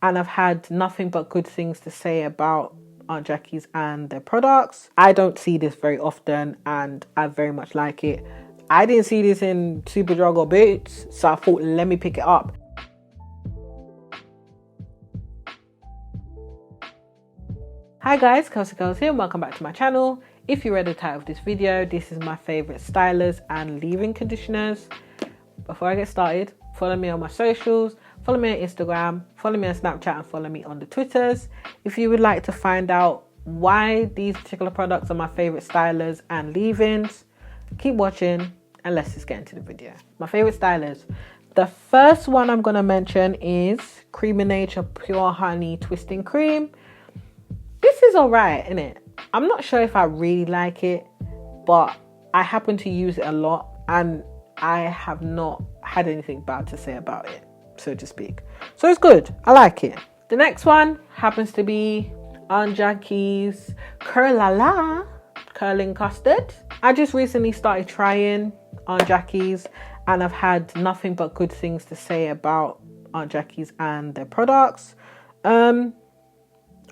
and I've had nothing but good things to say about Aunt Jackie's and their products. I don't see this very often and I very much like it. I didn't see this in Superdrug or Boots, so I thought, let me pick it up. Hi guys, Kelsey Kurls here and welcome back to my channel. If you read the title of this video, this is my favourite stylers and leave-in conditioners. Before I get started, follow me on my socials, follow me on Instagram, follow me on Snapchat and follow me on the Twitters. If you would like to find out why these particular products are my favourite stylers and leave-ins, keep watching and let's just get into the video. My favourite stylers. The first one I'm going to mention is Creamy Nature Pure Honey Twisting Cream. This is alright, isn't it? I'm not sure if I really like it, but I happen to use it a lot and I have not had anything bad to say about it, so to speak. So it's good. I like it. The next one happens to be Aunt Jackie's Curl Curling Custard. I just recently started trying Aunt Jackie's and I've had nothing but good things to say about Aunt Jackie's and their products.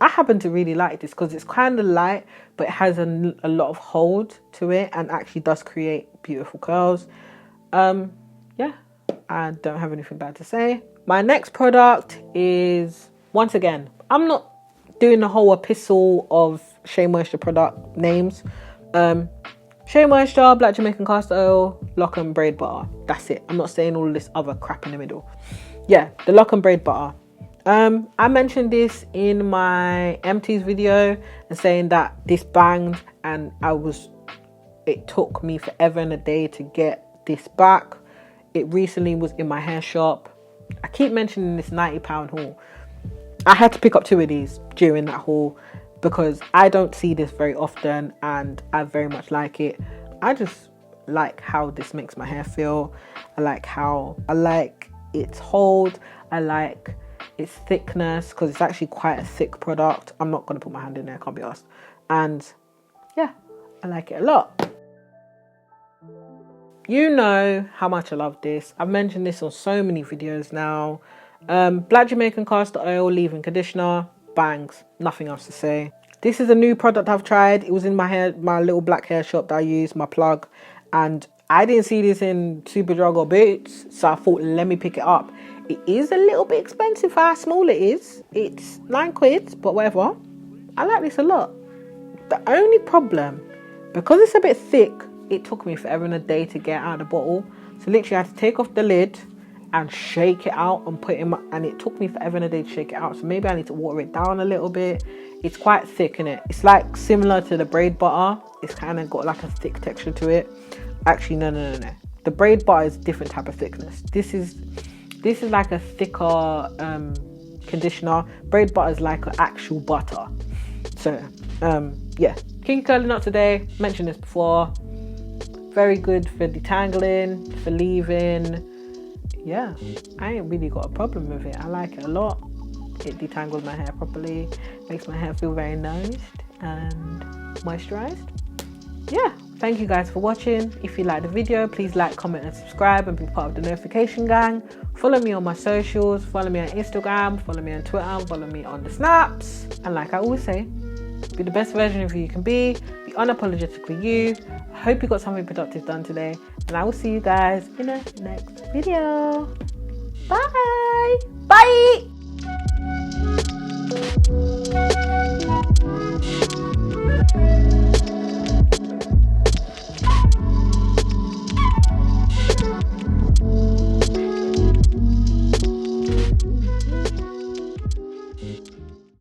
I happen to really like this because it's kind of light, but it has a lot of hold to it and actually does create beautiful curls. Yeah, I don't have anything bad to say. My next product is, once again, I'm not doing the whole epistle of Shea Moisture product names. Shea Moisture, Black Jamaican Castor Oil, Lock and Braid Butter. That's it. I'm not saying all this other crap in the middle. Yeah, the Lock and Braid Butter. I mentioned this in my empties video and saying that this banged and it took me forever and a day to get this back. It recently was in my hair shop. I keep mentioning this £90 haul. I had to pick up 2 of these during that haul because I don't see this very often and I very much like it. I just like how this makes my hair feel. I like its hold. I like its thickness because it's actually quite a thick product. I'm not going to put my hand in there, can't be asked. And yeah, I like it a lot. You know how much I love this. I've mentioned this on so many videos now. Black Jamaican Castor Oil Leave-In Conditioner. Bangs. Nothing else to say. This is a new product I've tried. It was in my little black hair shop that I use, my plug. And I didn't see this in Superdrug or Boots. So I thought, let me pick it up. It is a little bit expensive for how small it is. It's £9, but whatever. I like this a lot. The only problem, because it's a bit thick, it took me forever and a day to get out of the bottle. So literally I had to take off the lid and shake it out and put it in my, and it took me forever and a day to shake it out. So maybe I need to water it down a little bit. It's quite thick, innit? It's like similar to the braid butter. It's kind of got like a thick texture to it. Actually, no. The braid butter is a different type of thickness. This is like a thicker conditioner. Braid butter is like an actual butter. So yeah, Kinks curling up today. Mentioned this before. Very good for detangling, for leave-in. Yeah, I ain't really got a problem with it. I like it a lot. It detangles my hair properly, makes my hair feel very nourished and moisturised. Yeah, thank you guys for watching. If you like the video, please like, comment and subscribe and be part of the notification gang. Follow me on my socials, follow me on Instagram, follow me on Twitter, follow me on the snaps. And like I always say, be the best version of who you can be unapologetically you. I hope you got something productive done today and I will see you guys in the next video. Bye. Bye.